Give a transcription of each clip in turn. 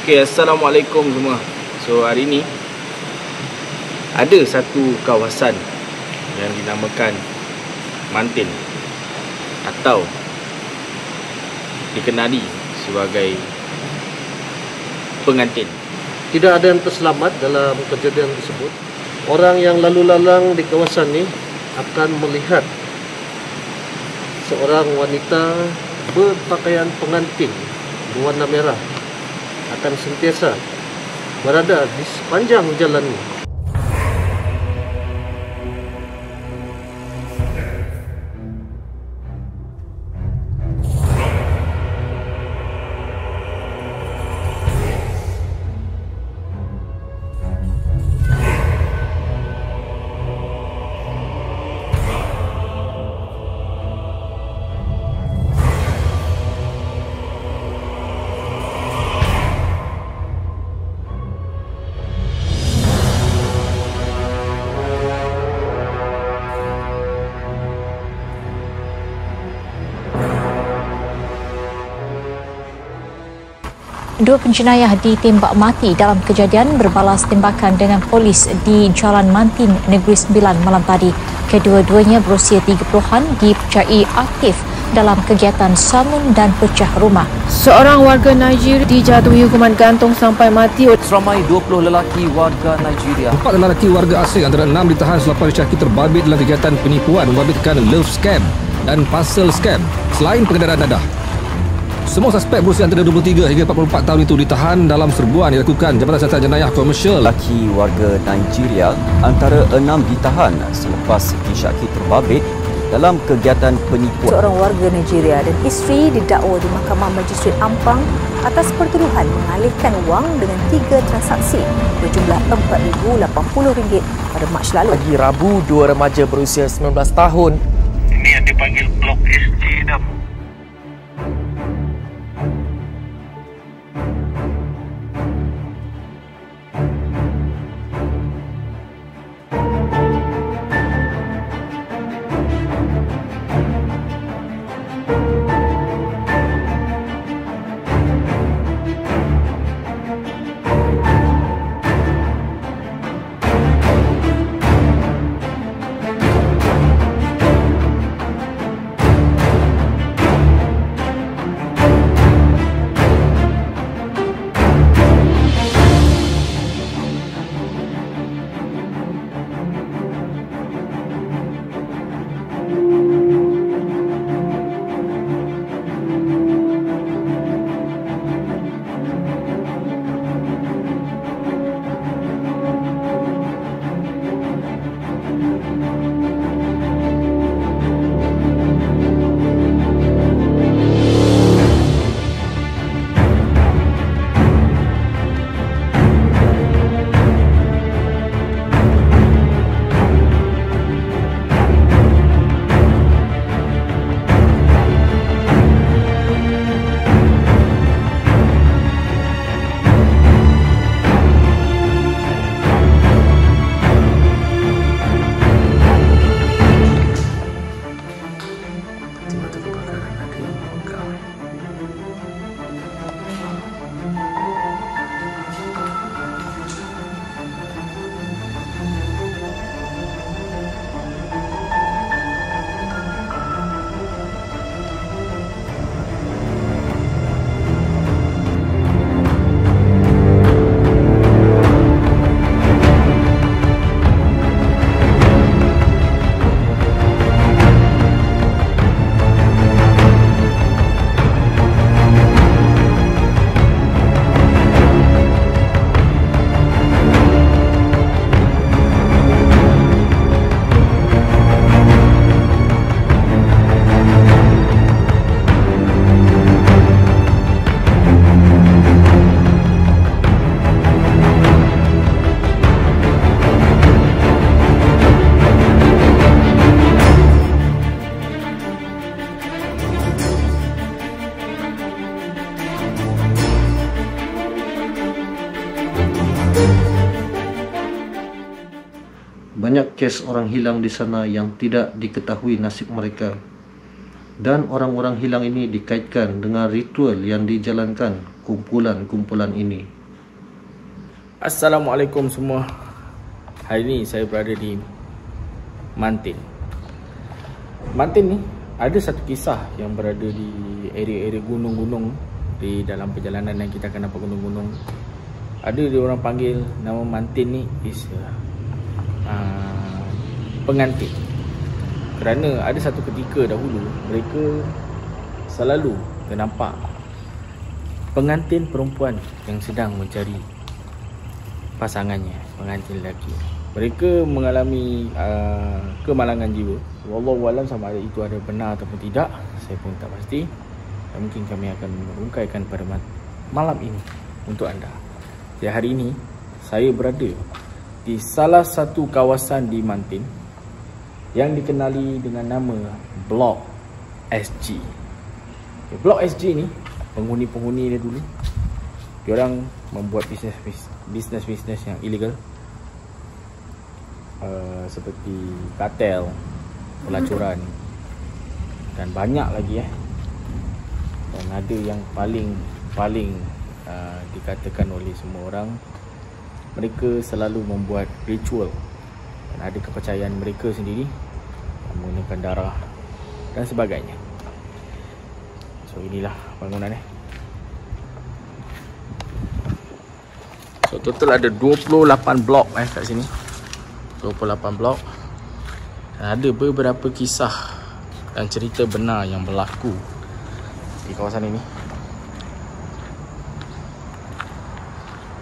Okay, Assalamualaikum semua. So hari ni ada satu kawasan yang dinamakan Mantin atau dikenali sebagai pengantin. Tidak ada yang terselamat dalam kejadian tersebut. Orang yang lalu lalang di kawasan ini akan melihat seorang wanita berpakaian pengantin berwarna merah akan sentiasa berada di sepanjang jalan ini. Dua penjenayah ditembak mati dalam kejadian berbalas tembakan dengan polis di Jalan Mantin, Negeri Sembilan malam tadi. Kedua-duanya berusia 30-an dipercayai aktif dalam kegiatan samun dan pecah rumah. Seorang warga Nigeria dijatuhi hukuman gantung sampai mati. Seramai 20 lelaki warga Nigeria. 4 lelaki warga asing antara 6 ditahan selepas disyaki terbabit dalam kegiatan penipuan membabitkan love scam dan parcel scam selain pengedaran dadah. Semua suspek berusia antara 23 hingga 44 tahun itu ditahan dalam serbuan yang dilakukan Jabatan Siasat Jenayah Komersial. Lelaki warga Nigeria antara 6 ditahan selepas disyaki terbabit dalam kegiatan penipuan. Seorang warga Nigeria dan isteri didakwa di Mahkamah Magistrate Ampang atas pertuduhan mengalihkan wang dengan 3 transaksi berjumlah RM4,080 pada Mac lalu. Pagi Rabu, 2 remaja berusia 19 tahun. Ini yang dipanggil Blok SG dah. Banyak kes orang hilang di sana yang tidak diketahui nasib mereka. Dan orang-orang hilang ini dikaitkan dengan ritual yang dijalankan kumpulan-kumpulan ini. Assalamualaikum semua. Hari ini saya berada di Mantin. Mantin ni ada satu kisah yang berada di area-area gunung-gunung. Di dalam perjalanan yang kita akan nampak gunung-gunung, ada dia orang panggil nama Mantin ni is pengantin. Kerana ada satu ketika dahulu mereka selalu nampak pengantin perempuan yang sedang mencari pasangannya, pengantin lelaki. Mereka mengalami kemalangan jiwa. Wallahualam sama ada itu ada benar ataupun tidak, saya pun tak pasti. Dan mungkin kami akan merungkaikan pada malam ini untuk anda. Jadi hari ini saya berada di salah satu kawasan di Mantin yang dikenali dengan nama Blok SG. Blok SG ni penghuni-penghuni dia dulu, diorang membuat bisnes yang ilegal, seperti kartel, pelacuran dan banyak lagi Dan ada yang paling dikatakan oleh semua orang, mereka selalu membuat ritual dan ada kepercayaan mereka sendiri menggunakan darah dan sebagainya. So inilah bangunan So total ada 28 blok kat sini. 28 blok. Dan ada beberapa kisah dan cerita benar yang berlaku di kawasan ini.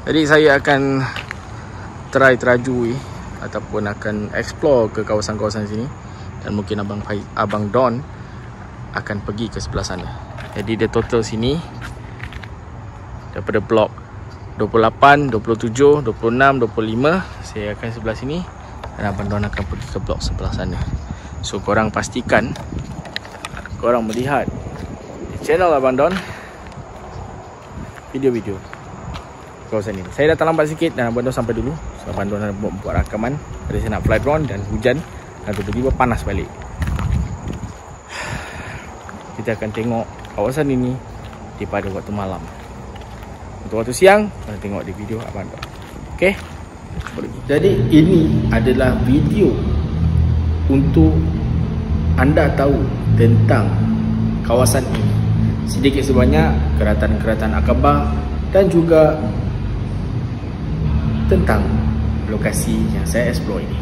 Jadi saya akan terajui ataupun akan explore ke kawasan-kawasan sini, dan mungkin Abang Don akan pergi ke sebelah sana. Jadi dia total sini daripada blok 28, 27, 26, 25, saya akan sebelah sini dan Abang Don akan pergi ke blok sebelah sana. So korang pastikan korang melihat di channel Abang Don video-video kawasan ini. Saya datang lambat sikit dan Abang Don sampai dulu. So Abang Don nak buat rakaman. Tadi saya nak fly drone dan hujan dan tiba-tiba panas balik. Kita akan tengok kawasan ini di pada waktu malam. Untuk waktu siang, kita tengok di video Abang Don. Okey? Jadi ini adalah video untuk anda tahu tentang kawasan ini, sedikit sebanyak keratan-keratan Aqabah, dan juga tentang lokasi yang saya explore ini.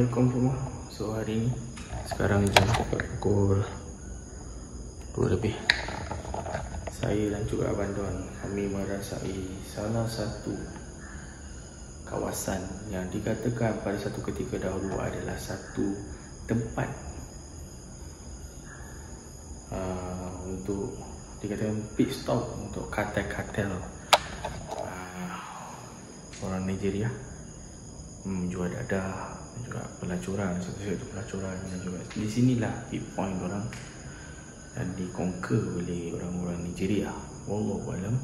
Assalamualaikum semua. So hari ni sekarang jam pukul 2 lebih. Saya dan juga Abang Don, kami merasai salah satu kawasan yang dikatakan pada satu ketika dahulu adalah satu tempat untuk dikatakan pit stop untuk kartel-kartel orang Nigeria menjual dadah dan juga pelacuran, satu-satu pelacuran, dan juga di sinilah pit point orang dan dikonquer oleh orang-orang Nigeria. Wallahu alam.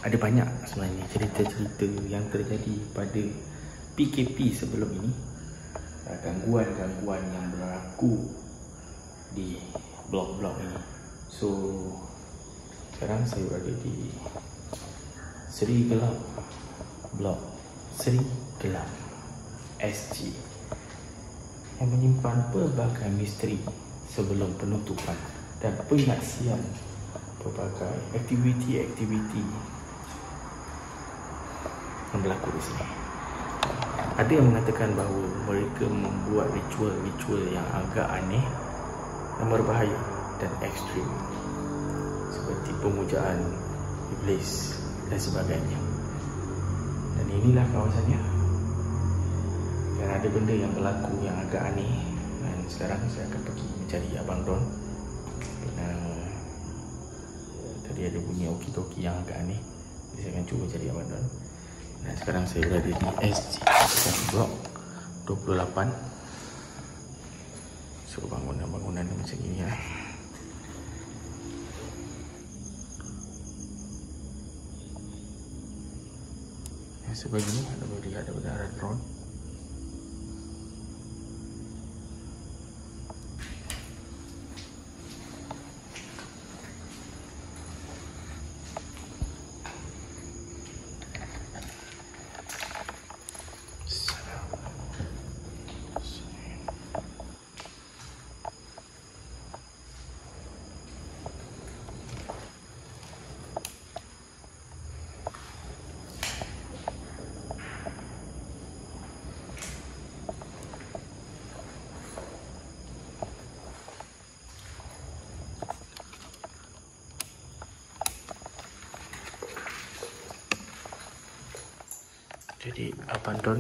Ada banyak sebenarnya cerita-cerita yang terjadi pada PKP sebelum ini, gangguan-gangguan yang berlaku di blok-blok ini. So sekarang saya berada di Seri Gelap, blok Seri Gelap SG, yang menyimpan pelbagai misteri sebelum penutupan dan penyaksian pelbagai aktiviti-aktiviti yang berlaku di sini. Ada yang mengatakan bahawa mereka membuat ritual-ritual yang agak aneh, yang berbahaya dan ekstrim, seperti pemujaan iblis dan sebagainya. Dan inilah kawasannya. Dan ada benda yang berlaku yang agak aneh. Dan sekarang saya akan pergi mencari Abang Don. Tadi ada bunyi oki-doki yang agak aneh. Jadi saya akan cuba cari Abang Don. Dan sekarang saya berada di SG blok 28. So bangunan-bangunan macam ini ya. Sebelah ini ada berdarah drone. Jadi Abang Don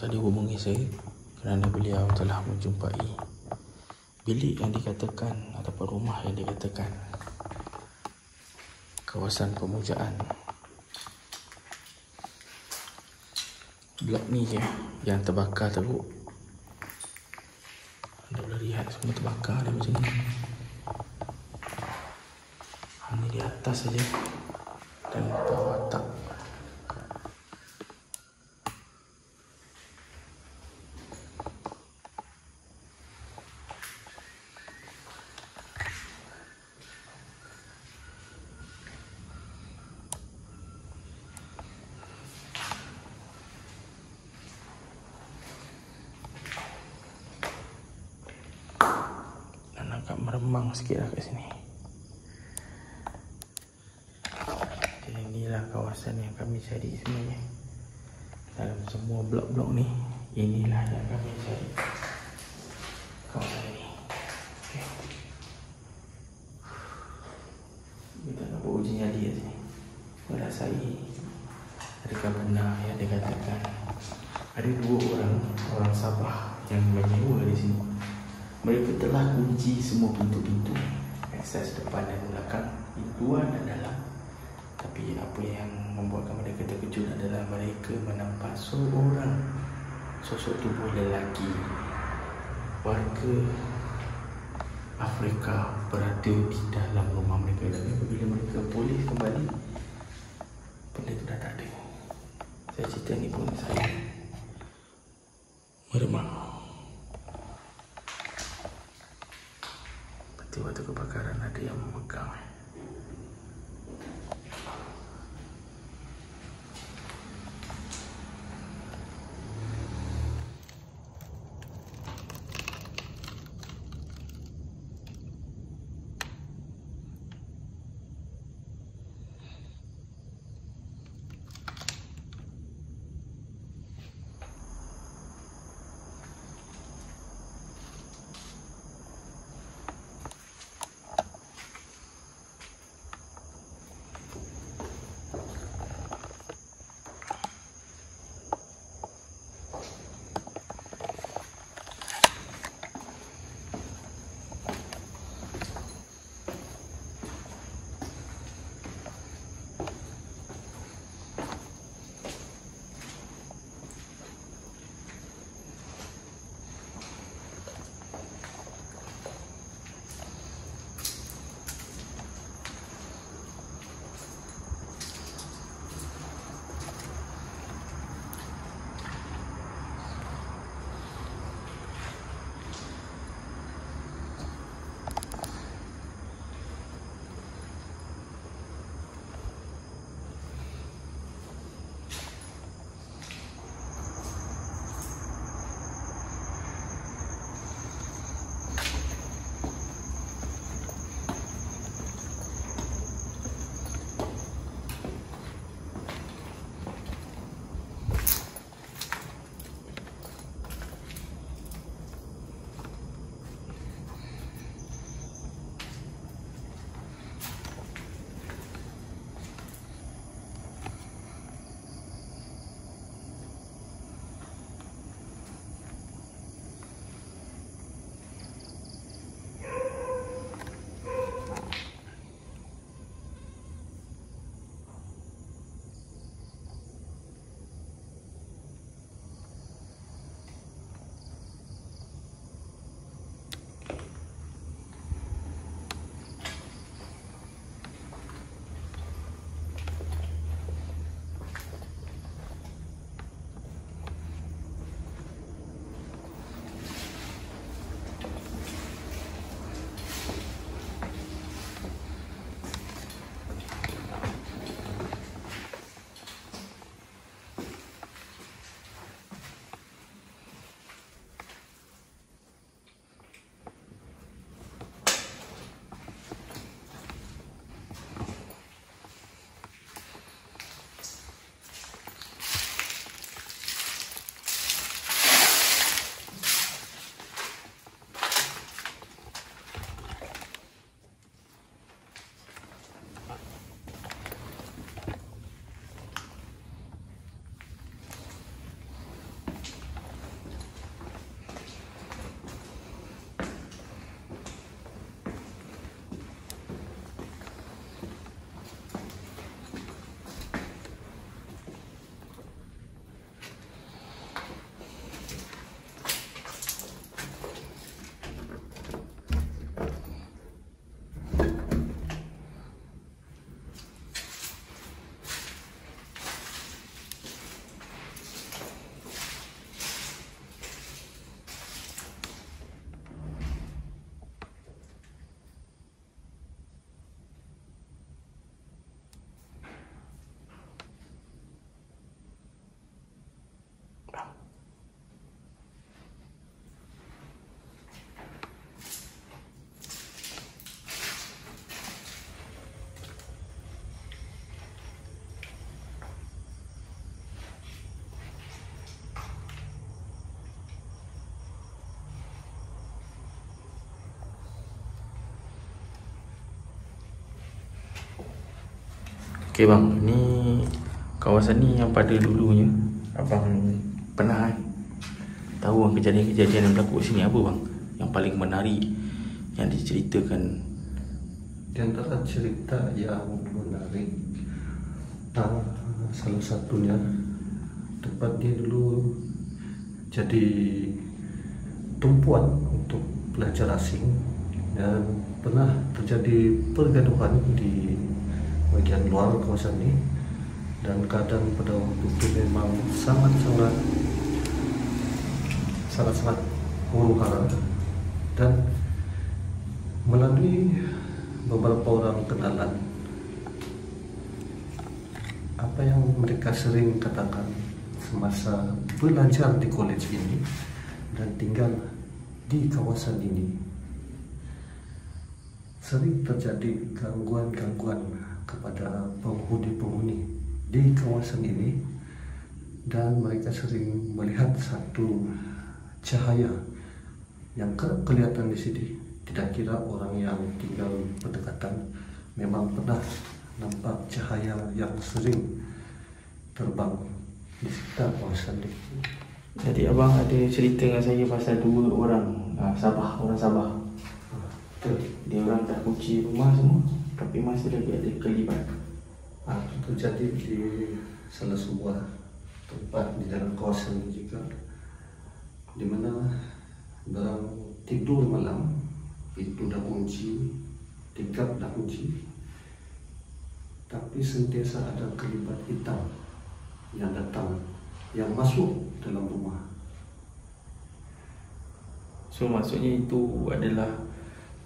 tadi hubungi saya kerana beliau telah menjumpai bilik yang dikatakan ataupun rumah yang dikatakan kawasan pemujaan. Blok ni je yang terbakar teruk. Anda boleh lihat semua terbakar dia macam ni. Ini di atas saja dan bawah tak. Agak meremang sikit lah kat sini. Jadi inilah kawasan yang kami cari sebenarnya. Dalam semua blok-blok ni, inilah yang kami cari. Kawasan ini. Okay. Kita nak buat uji nyali kat sini. Merasai adakah benar yang dikatakan ada dua orang Sabah yang menyewa di sini. Mereka telah kunci semua pintu-pintu akses depan dan belakang, luar dan dalam. Tapi apa yang membuatkan mereka terkejut adalah mereka menampak seorang sosok tubuh lelaki warga Afrika berada di dalam rumah mereka. Dan apabila mereka polis kembali, benda itu dah tak ada. Saya cerita ni pun saya meremang. Waktu kebakaran ada yang memegang. Okey bang, ni kawasan ni yang pada dulunya abang pernah tahu kejadian-kejadian yang berlaku sini apa bang? Yang paling menarik yang diceritakan. Di antara cerita yang menarik, salah satunya tempat dia dulu jadi tumpuan untuk pelajar asing dan pernah terjadi pergaduhan di bagian luar kawasan ini, dan keadaan pada waktu itu memang sangat-sangat huru-hara. Dan melalui beberapa orang kenalan, apa yang mereka sering katakan semasa belajar di college ini dan tinggal di kawasan ini, sering terjadi gangguan-gangguan kepada penghuni di kawasan ini, dan mereka sering melihat satu cahaya yang kerap kelihatan di sini. Tidak kira orang yang tinggal berdekatan, memang pernah nampak cahaya yang sering terbang di sekitar kawasan ini. Jadi abang ada cerita dengan saya pasal dua orang orang Sabah. Dia orang dah kunci rumah semua, tapi masih lagi ada kelibat. Itu terjadi di salah sebuah tempat di dalam kawasan ini juga, di mana dalam tidur malam, pintu dah kunci, tingkap dah kunci, tapi sentiasa ada kelibat hitam yang datang, yang masuk dalam rumah. So maksudnya itu adalah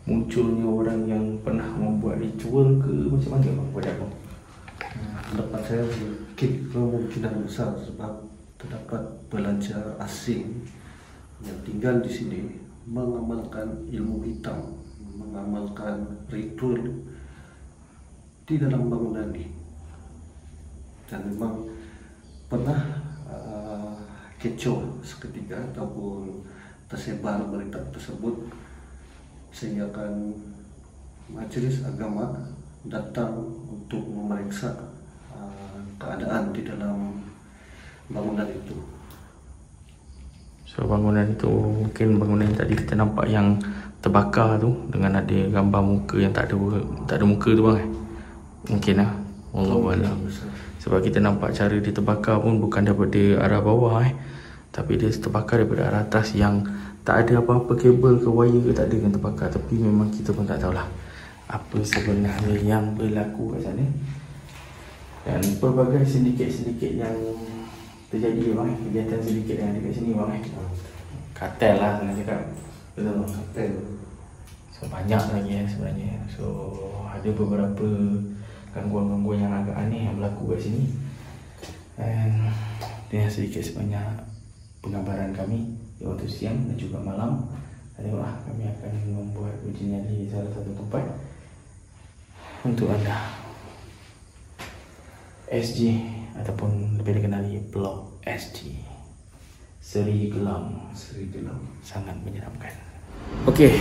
munculnya orang yang pernah membuat ritual ke macam mana bang pada abang? Pendapat saya kemungkinan besar sebab terdapat pelajar asing yang tinggal di sini mengamalkan ilmu hitam, mengamalkan ritual di dalam bangunan ini, dan memang pernah kecoh seketika ataupun tersebar berita tersebut, sehingga kan majelis agama datang untuk memeriksa keadaan di dalam bangunan itu. So bangunan itu mungkin bangunan yang tadi kita nampak yang terbakar tu, dengan ada gambar muka yang tak ada muka tu bang. Mungkin lah, wallahualam. Sebab kita nampak cara dia terbakar pun bukan daripada arah bawah tapi dia terbakar daripada arah atas, yang tak ada apa-apa kabel ke wire ke tak ada yang terbakar. Tapi memang kita pun tak tahulah apa sebenarnya yang berlaku kat sana. Dan pelbagai sindiket-sindiket yang terjadi bang, kegiatan sindiket yang ada kat sini bang. Kartel lah senang cakap. Betul bang, kartel. So banyak lagi sebenarnya. So ada beberapa gangguan-gangguan yang agak aneh yang berlaku kat sini. Dan ini sedikit sebanyak penggambaran kami di waktu siang dan juga malam. Tengoklah, kami akan membuat uji nyali di salah satu tempat untuk anda. SG ataupun lebih dikenali Blok SG, Seri Gelam. Sangat menyeramkan. Okey,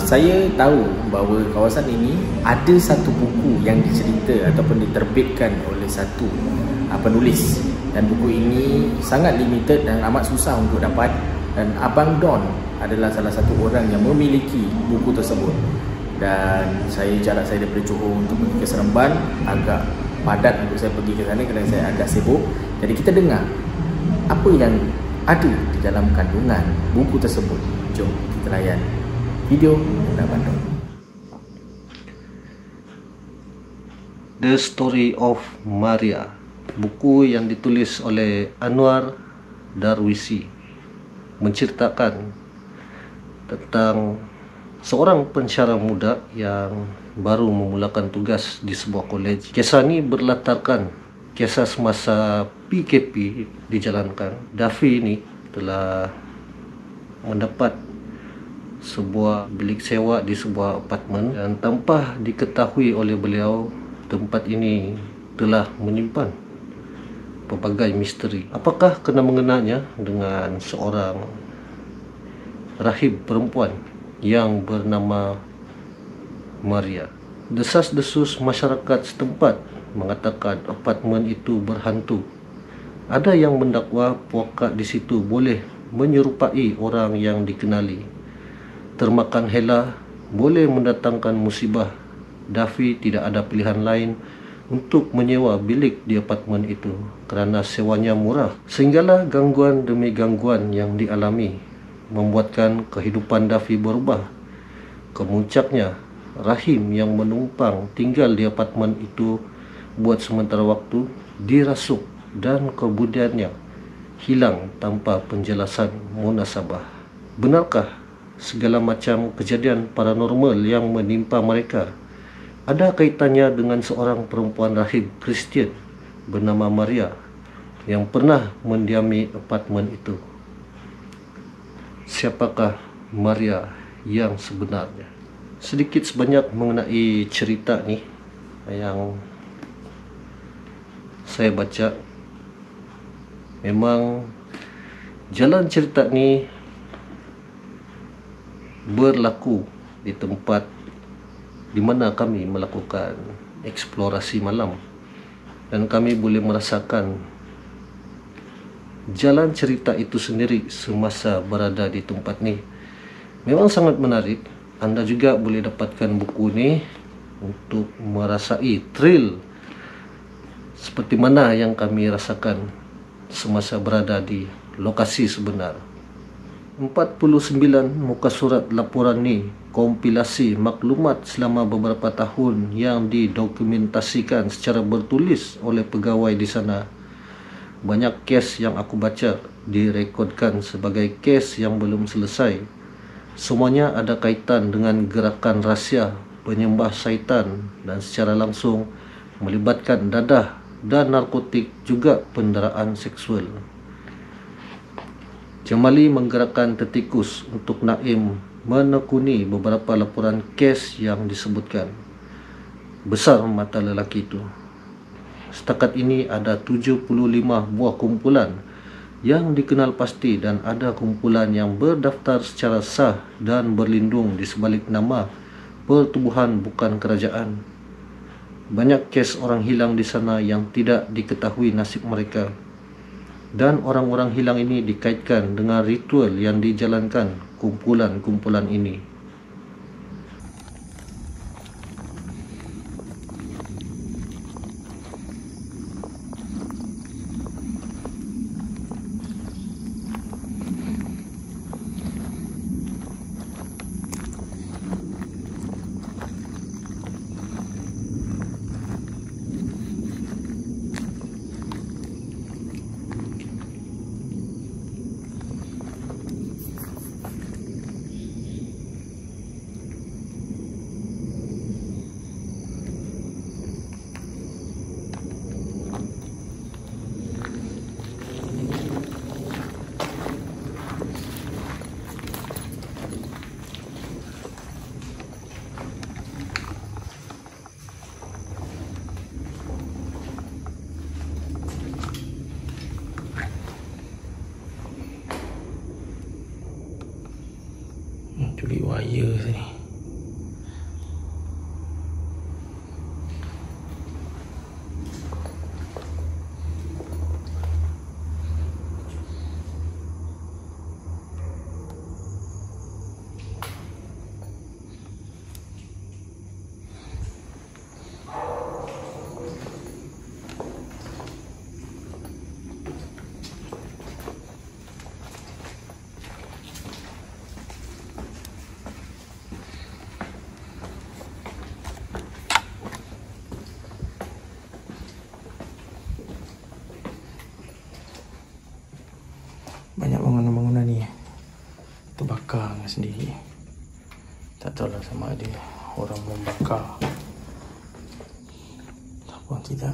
saya tahu bahawa kawasan ini ada satu buku yang dicerita ataupun diterbitkan oleh satu penulis, dan buku ini sangat limited dan amat susah untuk dapat, dan Abang Don adalah salah satu orang yang memiliki buku tersebut. Dan jarak saya daripada Johor untuk pergi ke Seremban agak padat untuk saya pergi ke sana kerana saya agak sibuk. Jadi kita dengar apa yang ada di dalam kandungan buku tersebut. Jom kita layan video dari Abang Don. The Story of Maria, buku yang ditulis oleh Anwar Darwisi, menceritakan tentang seorang pensyarah muda yang baru memulakan tugas di sebuah kolej. Kisah ini berlatarkan kisah semasa PKP dijalankan. Dafi ini telah mendapat sebuah bilik sewa di sebuah apartmen, dan tanpa diketahui oleh beliau, tempat ini telah menyimpan pelbagai misteri. Apakah kena mengenanya dengan seorang rahib perempuan yang bernama Maria? Desas-desus masyarakat setempat mengatakan apartmen itu berhantu. Ada yang mendakwa puaka di situ boleh menyerupai orang yang dikenali. Termakan hela boleh mendatangkan musibah. Dafi tidak ada pilihan lain untuk menyewa bilik di apartmen itu kerana sewanya murah. Sehinggalah gangguan demi gangguan yang dialami membuatkan kehidupan Dafi berubah. Kemuncaknya, Rahim yang menumpang tinggal di apartmen itu buat sementara waktu dirasuk dan kemudiannya hilang tanpa penjelasan munasabah. Benarkah segala macam kejadian paranormal yang menimpa mereka ada kaitannya dengan seorang perempuan rahib Kristian bernama Maria yang pernah mendiami apartmen itu? Siapakah Maria yang sebenarnya? Sedikit sebanyak mengenai cerita ni yang saya baca. Memang jalan cerita ni berlaku di tempat di mana kami melakukan eksplorasi malam, dan kami boleh merasakan jalan cerita itu sendiri semasa berada di tempat ni. Memang sangat menarik. Anda juga boleh dapatkan buku ni untuk merasai thrill seperti mana yang kami rasakan semasa berada di lokasi sebenar. 49 muka surat laporan ni kompilasi maklumat selama beberapa tahun yang didokumentasikan secara bertulis oleh pegawai di sana. Banyak kes yang aku baca direkodkan sebagai kes yang belum selesai. Semuanya ada kaitan dengan gerakan rahsia penyembah syaitan dan secara langsung melibatkan dadah dan narkotik, juga penderaan seksual. Jamali menggerakkan tetikus untuk Naim menekuni beberapa laporan kes yang disebutkan. Besar mata lelaki itu. Setakat ini ada 75 buah kumpulan yang dikenal pasti, dan ada kumpulan yang berdaftar secara sah dan berlindung di sebalik nama pertubuhan bukan kerajaan. Banyak kes orang hilang di sana yang tidak diketahui nasib mereka, dan orang-orang hilang ini dikaitkan dengan ritual yang dijalankan kumpulan-kumpulan ini. Curi wire sini. Banyak bangunan-bangunan ni terbakar sendiri. Tak tahulah sama ada orang membakar ataupun tidak.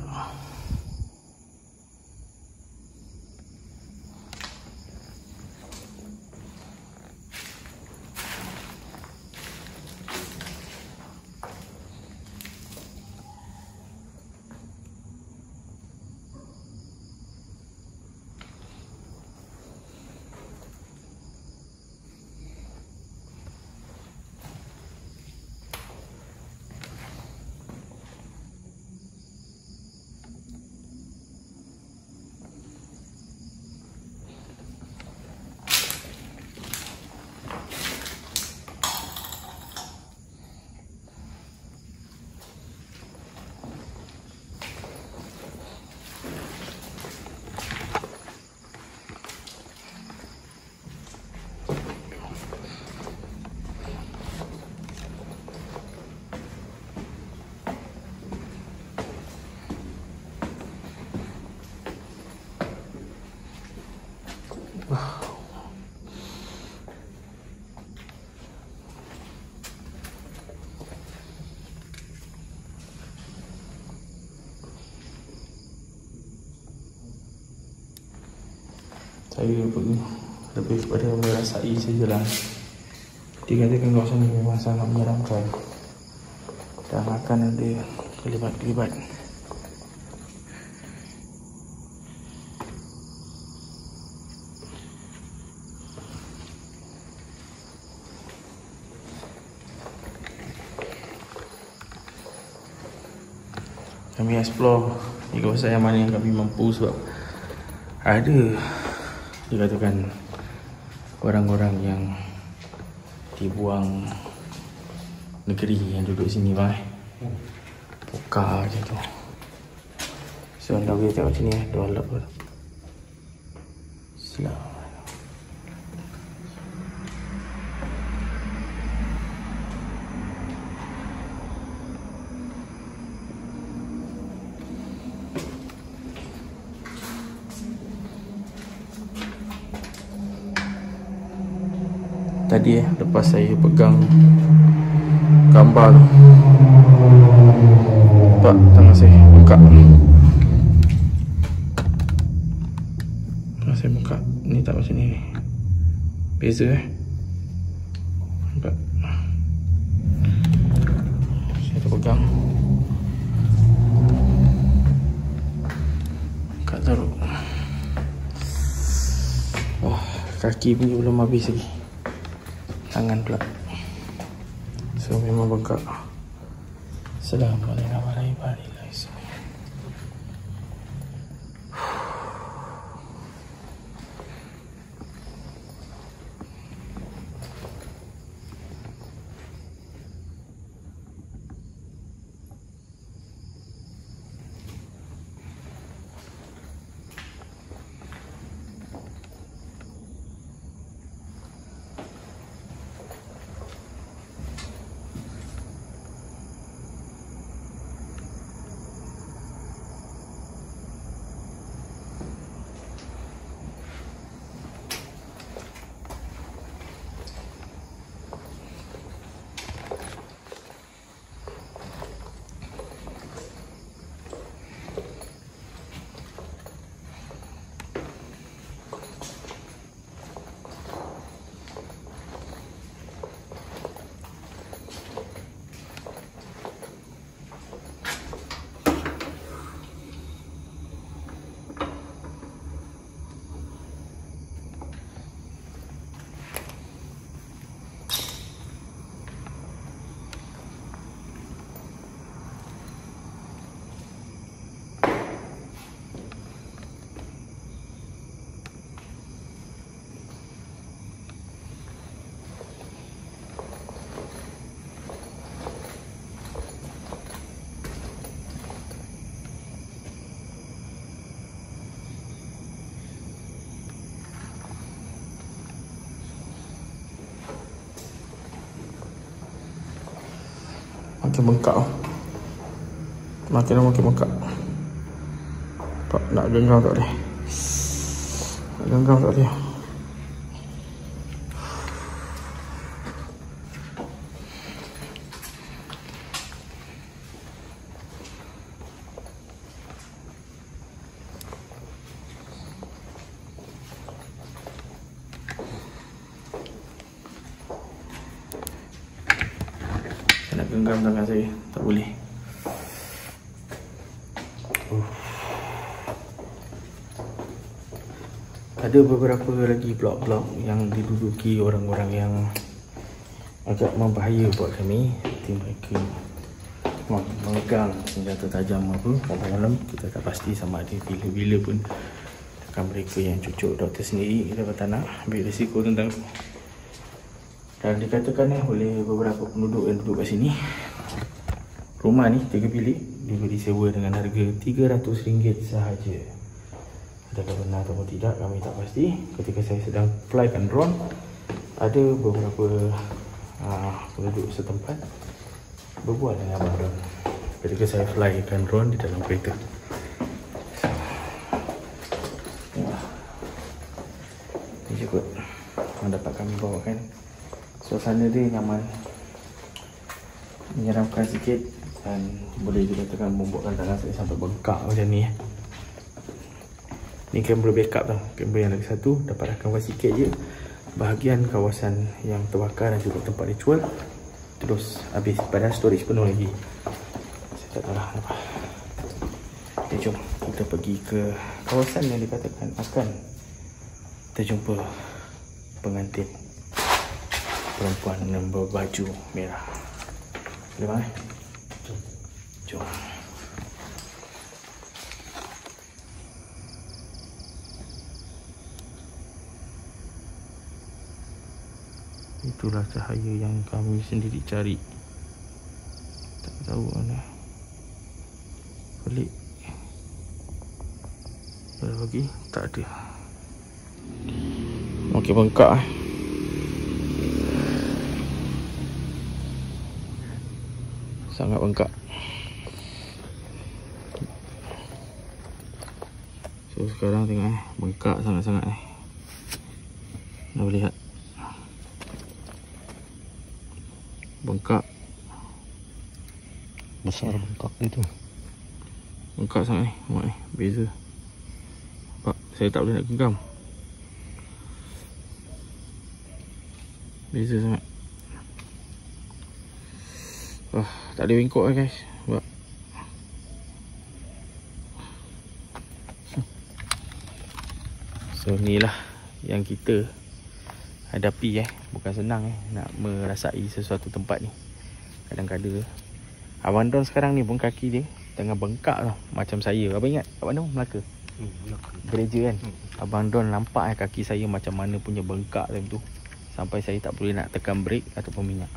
Saya lebih kepada merasai sajalah. Dikatakan kawasan ini memang sangat menyeramkan dan akan ada kelibat-kelibat. Kami explore di kawasan yang mana yang kami mampu, sebab ada dikatakan orang-orang yang dibuang negeri yang duduk sini bang. Buka je tu. So anda boleh tengok sini dua lap. Selamat. Tadi lepas saya pegang gambar tu, nampak tangan saya bengkak. Tangan saya bengkak. Ni tak macam ni. Beza nampak. Saya terpegang. Bengkak teruk. Oh, kaki pun belum habis lagi. Tangan pula. So memang bengkak. Assalamualaikum warahmatullahi wabarakatuh. Makin bengkak. Makin bengkak. Tak nak genggam tak boleh. Nak genggam tak boleh. Nak genggam tangan saya, tak boleh. Ada beberapa lagi blok-blok yang diduduki orang-orang yang agak membahaya buat kami. Seperti mereka memegang senjata tajam apa malam-malam. Kita tak pasti sama ada bila-bila pun akan mereka yang cucuk doktor sendiri. Kita tak nak ambil risiko tentang. Dan dikatakan oleh beberapa penduduk yang duduk kat sini, rumah ni 3 bilik dia disewa dengan harga RM300 sahaja. Adakah benar atau tidak kami tak pasti. Ketika saya sedang flykan drone, ada beberapa penduduk setempat berbual dengan abang drone ketika saya flykan drone di dalam kereta. Ini cukup yang dapat kami bawakan. Suasana dia nyaman, menyeramkan sikit dan boleh dikatakan membuatkan tangan saya sampai bengkak macam ni. Ni kamera backup tau. Kamera yang lagi satu dapat rakamkan sikit je bahagian kawasan yang terbakar dan juga tempat ritual. Terus habis pada storage penuh lagi. Saya tak tahu lah apa. Okay, jom kita pergi ke kawasan yang dikatakan akan terjumpa pengantin perempuan yang berbaju merah. Boleh bang? Jom. Itulah cahaya yang kami sendiri cari. Tak tahu mana. Pelik. Ada lagi? Tak ada. Okey, bengkak sangat bengkak. So sekarang tengok bengkak sangat-sangat Dah boleh lihat. Bengkak. Besar bengkak itu. Bengkak sangat Tengok beza. Nampak? Saya tak boleh nak genggam. Beza sangat. Wah, tak ada bengkok lah guys. Nampak? So inilah yang kita hadapi bukan senang nak merasai sesuatu tempat ni. Kadang-kadang Abang Don sekarang ni pun kaki dia tengah bengkak tau. Macam saya. Abang ingat Abang Don Melaka? Gereja kan? Abang Don nampak kaki saya macam mana punya bengkak time tu. Sampai saya tak boleh nak tekan brake ataupun minyak.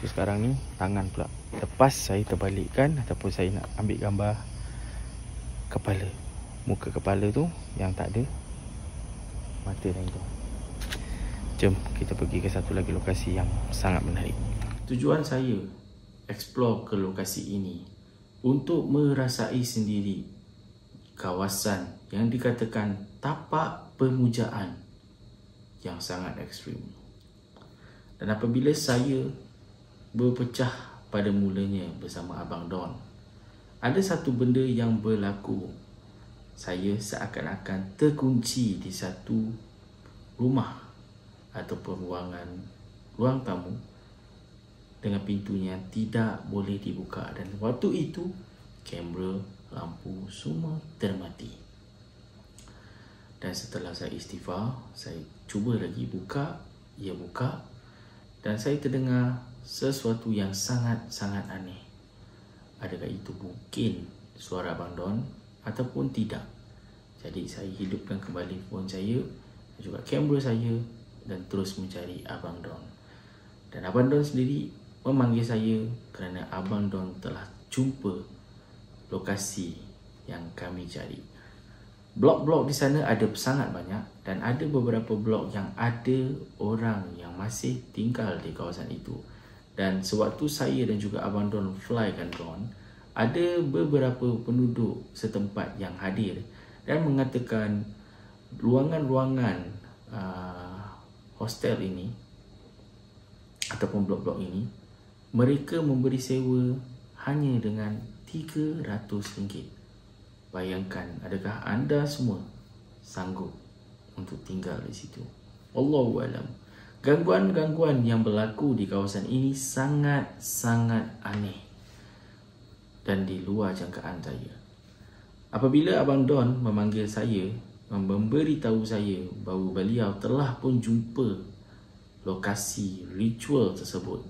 So sekarang ni tangan pula. Lepas saya terbalikkan ataupun saya nak ambil gambar kepala. Muka kepala tu yang tak ada mata dan hidung. Jom kita pergi ke satu lagi lokasi yang sangat menarik. Tujuan saya explore ke lokasi ini untuk merasai sendiri kawasan yang dikatakan tapak pemujaan yang sangat ekstrim. Dan apabila saya berpecah pada mulanya bersama Abang Don, ada satu benda yang berlaku. Saya seakan-akan terkunci di satu rumah ataupun ruang tamu dengan pintunya tidak boleh dibuka. Dan waktu itu kamera, lampu semua termati. Dan setelah saya istighfar, saya cuba lagi buka. Ia buka dan saya terdengar sesuatu yang sangat-sangat aneh. Adakah itu mungkin suara Abang Don ataupun tidak? Jadi saya hidupkan kembali phone saya dan juga kamera saya dan terus mencari Abang Don. Dan Abang Don sendiri memanggil saya kerana Abang Don telah jumpa lokasi yang kami cari. Blok-blok di sana ada sangat banyak dan ada beberapa blok yang ada orang yang masih tinggal di kawasan itu. Dan sewaktu saya dan juga Abang Don flykan drone, ada beberapa penduduk setempat yang hadir dan mengatakan ruangan-ruangan hostel ini ataupun blok-blok ini mereka memberi sewa hanya dengan RM300. Bayangkan, adakah anda semua sanggup untuk tinggal di situ? Wallahualam. Gangguan-gangguan yang berlaku di kawasan ini sangat-sangat aneh dan di luar jangkaan saya. Apabila Abang Don memanggil saya, memberitahu saya bahawa beliau telah pun jumpa lokasi ritual tersebut,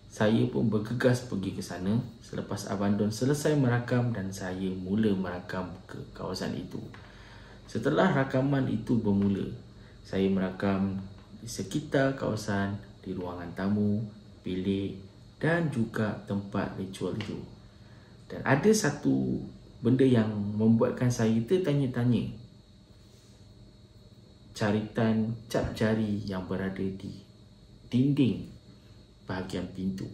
saya pun bergegas pergi ke sana selepas Abang Don selesai merakam dan saya mula merakam ke kawasan itu. Setelah rakaman itu bermula, saya merakam di sekitar kawasan, di ruangan tamu, bilik dan juga tempat ritual itu. Dan ada satu benda yang membuatkan saya tertanya-tanya. Caritan cap jari yang berada di dinding bahagian pintu.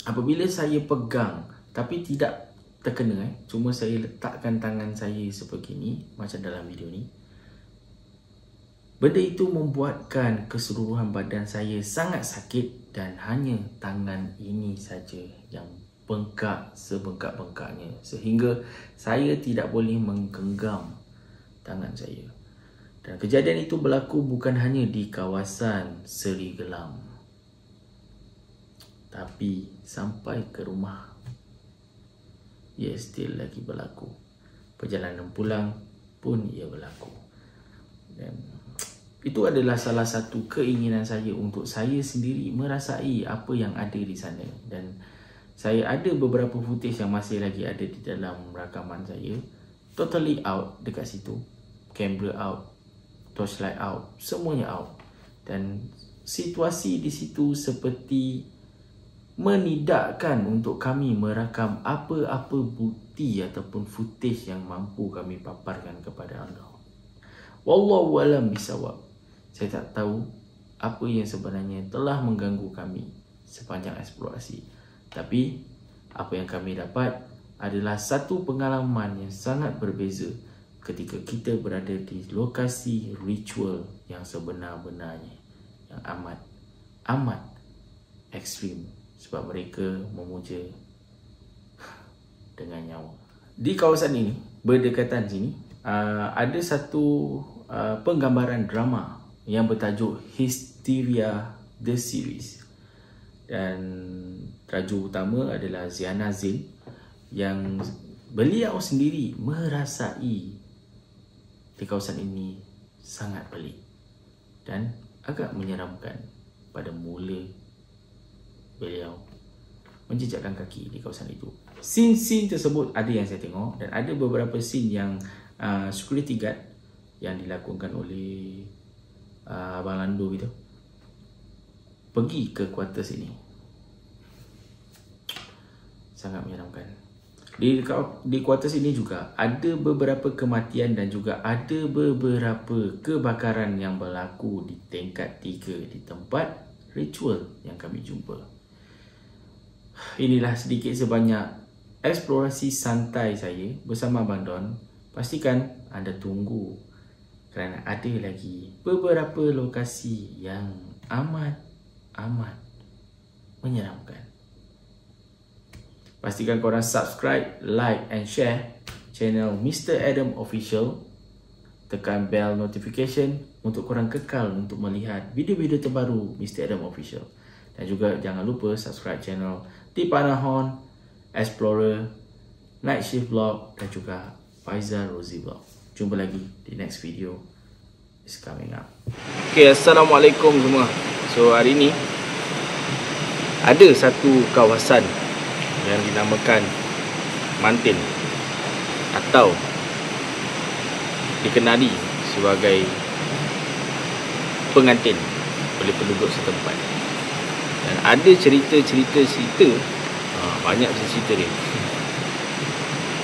Apabila saya pegang tapi tidak terkena, cuma saya letakkan tangan saya sebegini macam dalam video ni, benda itu membuatkan keseluruhan badan saya sangat sakit dan hanya tangan ini saja yang bengkak sebengkak-bengkaknya sehingga saya tidak boleh menggenggam tangan saya. Dan kejadian itu berlaku bukan hanya di kawasan Seri Gelam, tapi sampai ke rumah. Ia still lagi berlaku. Perjalanan pulang pun ia berlaku. Dan itu adalah salah satu keinginan saya untuk saya sendiri merasai apa yang ada di sana. Dan saya ada beberapa footage yang masih lagi ada di dalam rakaman saya. Totally out dekat situ. Kamera out, torchlight out, semuanya out. Dan situasi di situ seperti menidakkan untuk kami merakam apa-apa bukti ataupun footage yang mampu kami paparkan kepada anda. Wallahu alam bisawab. Saya tak tahu apa yang sebenarnya telah mengganggu kami sepanjang eksplorasi. Tapi apa yang kami dapat adalah satu pengalaman yang sangat berbeza ketika kita berada di lokasi ritual yang sebenar-benarnya, yang amat ekstrim, sebab mereka memuja dengan nyawa. Di kawasan ini, berdekatan sini, ada satu penggambaran drama yang bertajuk Hysteria The Series. Dan tajuk utama adalah Ziana Zain, yang beliau sendiri merasai di kawasan ini sangat pelik dan agak menyeramkan. Pada mula beliau menjejakkan kaki di kawasan itu. Scene tersebut ada yang saya tengok, dan ada beberapa scene yang security guard yang dilakukan oleh Abang Lando gitu pergi ke quarters ini. Sangat menyeramkan. Di quarters ini juga ada beberapa kematian dan juga ada beberapa kebakaran yang berlaku di tingkat 3 di tempat ritual yang kami jumpa. Inilah sedikit sebanyak eksplorasi santai saya bersama Abang Don. Pastikan anda tunggu kerana ada lagi beberapa lokasi yang amat menyeramkan. Pastikan korang subscribe, like and share channel Mr. Adam Official. Tekan bell notification untuk korang kekal untuk melihat video-video terbaru Mr. Adam Official. Dan juga jangan lupa subscribe channel Tipanahon, Explorer, Night Shift Vlog dan juga Faizal Rozi Vlog. Jumpa lagi di next video. Is coming up. Okay, Assalamualaikum semua. So hari ni ada satu kawasan yang dinamakan Mantin atau dikenali sebagai pengantin oleh penduduk setempat. Dan ada cerita banyak cerita dia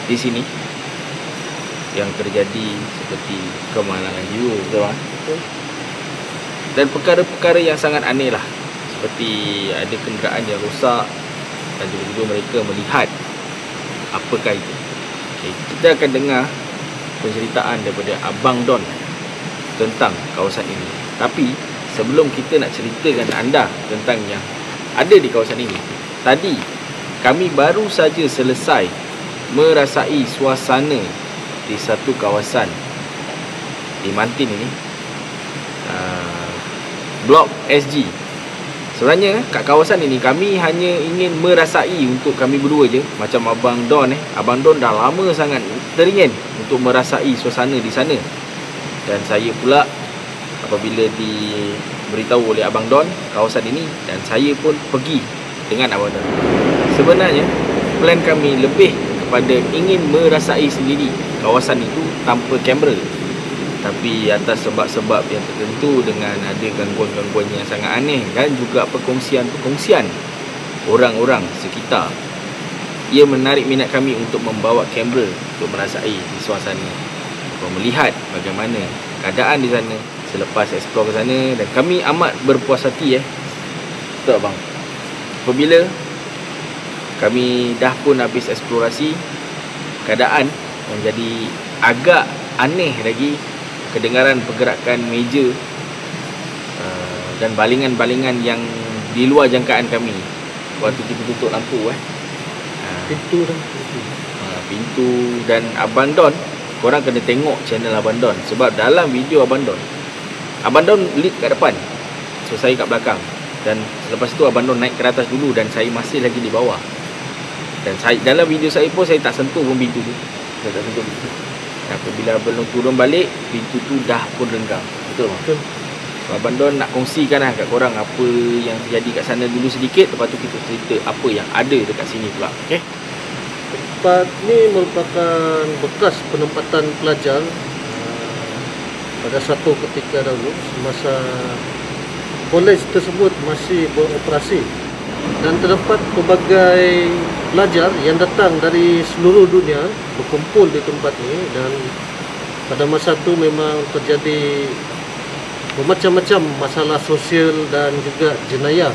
di sini yang terjadi seperti kemalangan jiwa, betul? Dan perkara-perkara yang sangat aneh lah, seperti ada kenderaan yang rosak dan juga mereka melihat apakah itu. Okay, kita akan dengar penceritaan daripada Abang Don tentang kawasan ini. Tapi sebelum kita nak ceritakan anda tentang yang ada di kawasan ini, tadi kami baru saja selesai merasai suasana di satu kawasan di Mantin ini, Blok SG. Sebenarnya kat kawasan ini kami hanya ingin merasai untuk kami berdua je. Macam Abang Don Abang Don dah lama sangat teringin untuk merasai suasana di sana. Dan saya pula apabila diberitahu oleh Abang Don kawasan ini, dan saya pun pergi dengan Abang Don. Sebenarnya plan kami lebih kepada ingin merasai sendiri kawasan itu tanpa kamera. Tapi atas sebab-sebab yang tertentu, dengan ada gangguan-gangguan yang sangat aneh dan juga perkongsian-perkongsian orang-orang sekitar, ia menarik minat kami untuk membawa kamera untuk merasai di suasana, untuk melihat bagaimana keadaan di sana selepas eksplor ke sana. Dan kami amat berpuas hati betul abang, apabila kami dah pun habis eksplorasi, keadaan menjadi agak aneh lagi. Kedengaran pergerakan meja dan balingan-balingan yang di luar jangkaan kami waktu kita tutup lampu pintu dan Abang Don korang kena tengok channel Abang Don. Sebab dalam video Abang Don lead kat depan, so saya kat belakang. Dan selepas tu Abang Don naik ke atas dulu dan saya masih lagi di bawah. Dan dalam video saya pun saya tak sentuh pun pintu tu. Saya tak sentuh pintu. Dan apabila Abang Don turun balik, pintu tu dah pun renggang. Betul tak? Betul. So, Abang Don nak kongsikan lah kat korang apa yang terjadi kat sana dulu sedikit. Lepas tu kita cerita apa yang ada dekat sini pula. Okay? Tempat ni merupakan bekas penempatan pelajar pada satu ketika dahulu semasa kolej tersebut masih beroperasi, dan terdapat pelbagai pelajar yang datang dari seluruh dunia berkumpul di tempat ini. Dan pada masa itu memang terjadi bermacam-macam masalah sosial dan juga jenayah.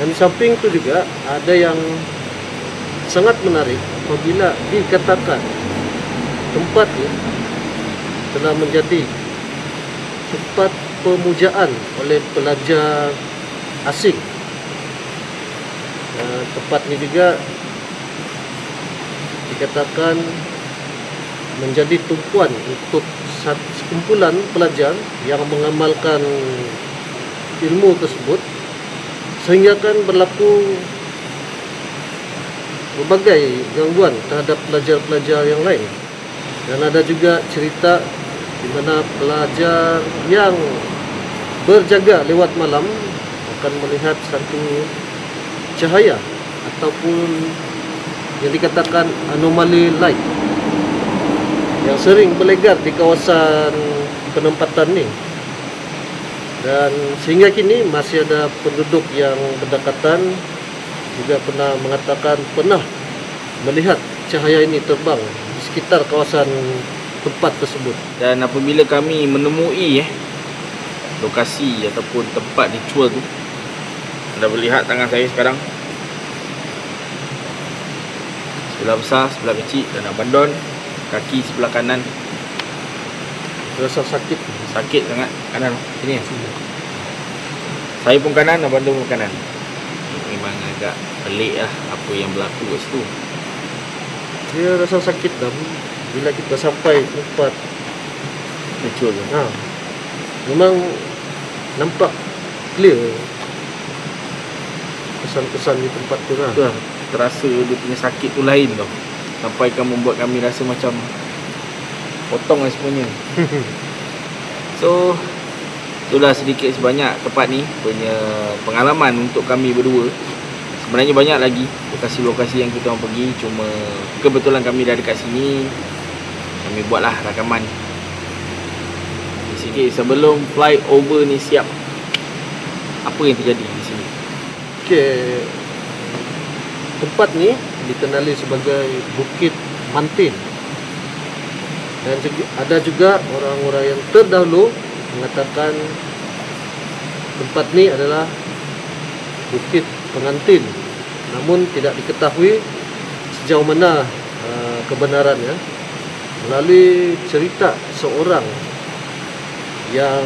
Dan di samping itu juga ada yang sangat menarik apabila dikatakan tempat ini telah menjadi tempat pemujaan oleh pelajar asing. Tempat ini juga dikatakan menjadi tumpuan untuk sekumpulan pelajar yang mengamalkan ilmu tersebut, sehingga kan berlaku berbagai gangguan terhadap pelajar-pelajar yang lain. Dan ada juga cerita di mana pelajar yang berjaga lewat malam akan melihat satu cahaya ataupun yang dikatakan anomali light yang sering berlegar di kawasan penempatan ni. Dan sehingga kini masih ada penduduk yang berdekatan juga pernah mengatakan pernah melihat cahaya ini terbang di sekitar kawasan tempat tersebut. Dan apabila kami menemui lokasi ataupun tempat ritual tu, anda boleh lihat tangan saya sekarang, sebelah besar, sebelah kecil, dan Abang Don kaki sebelah kanan rasa sakit sangat. Kanan sini ya. Saya pun kanan, Abang Don pun kanan. Memang agak pelik lah apa yang berlaku kat situ. Dia rasa sakit dah bila kita sampai tempat ritual tu. Memang nampak clear kesan-kesan di tempat tu lah. Terasa dia punya sakit tu lain tau, sampai kan membuat kami rasa macam potong lah semuanya. So itulah sedikit sebanyak tempat ni punya pengalaman untuk kami berdua. Sebenarnya banyak lagi lokasi-lokasi yang kita orang pergi, cuma kebetulan kami dah dekat sini, kami buatlah rakaman sikit sebelum flyover ni siap. Apa yang terjadi di sini? Okey, tempat ni dikenali sebagai Bukit Mantin. Dan ada juga orang-orang yang terdahulu mengatakan tempat ni adalah Bukit Pengantin. Namun tidak diketahui sejauh mana kebenarannya. Melalui cerita seorang yang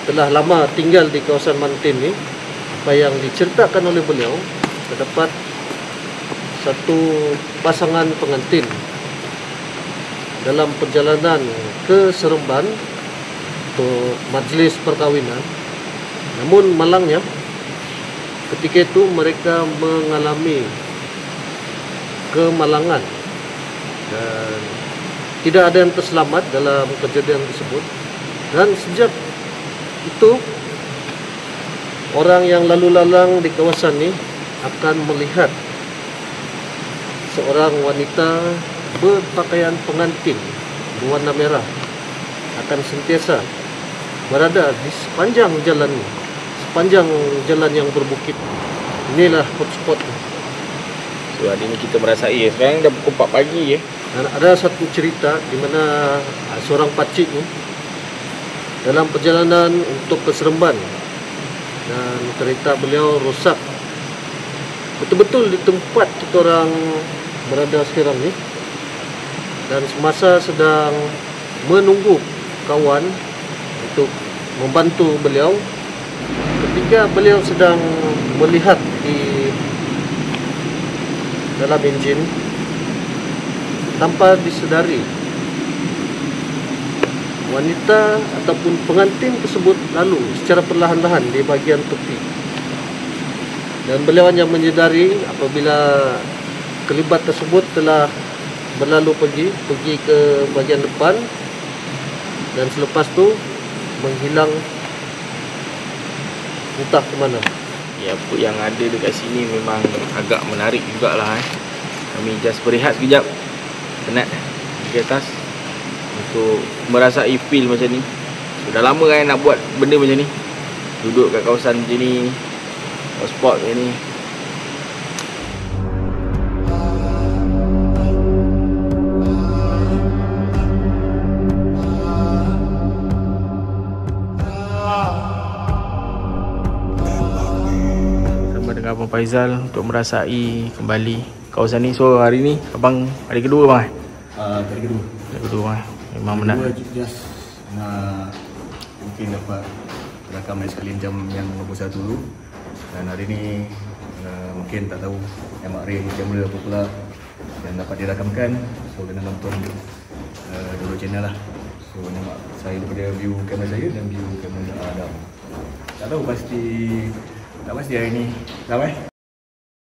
telah lama tinggal di kawasan Mantin ni, apa yang diceritakan oleh beliau, terdapat satu pasangan pengantin dalam perjalanan ke Seremban untuk majlis perkahwinan. Namun malangnya ketika itu mereka mengalami kemalangan dan tidak ada yang terselamat dalam kejadian tersebut. Dan sejak itu orang yang lalu lalang di kawasan ini akan melihat seorang wanita berpakaian pengantin berwarna merah akan sentiasa berada di sepanjang jalan yang berbukit. Inilah hotspot. So hari ni kita merasai sekarang dah pukul 4 pagi Dan ada satu cerita di mana seorang pakcik ni dalam perjalanan untuk ke Seremban, dan kereta beliau rosak betul-betul di tempat kita orang berada sekarang ni. Dan semasa sedang menunggu kawan untuk membantu beliau, ketika beliau sedang melihat di dalam enjin, tanpa disedari, wanita ataupun pengantin tersebut lalu secara perlahan-lahan di bahagian tepi. Dan beliau hanya menyedari apabila kelibat tersebut telah berlalu pergi ke bahagian depan, dan selepas tu menghilang entah ke mana. Ya, apa yang ada dekat sini memang agak menarik jugalah. Kami just berehat sekejap, penat di atas untuk merasai feel macam ni. Sudah lama kan nak buat benda macam ni, duduk kat kawasan macam ni, spot macam ni. Dengan Abang Faizal untuk merasai kembali kawasan ni. So hari ni abang hari kedua bang? Hari kedua. Hari kedua bang. Memang menang. Just nak mungkin dapat rakam sekali jam yang 21 dulu. Dan hari ni mungkin tak tahu MRA kamera apa pula yang dapat dirakamkan. So kena nonton dua channel lah. So nampak saya daripada view kamera saya dan view kamera Adam. Tak tahu pasti hari ni ramai.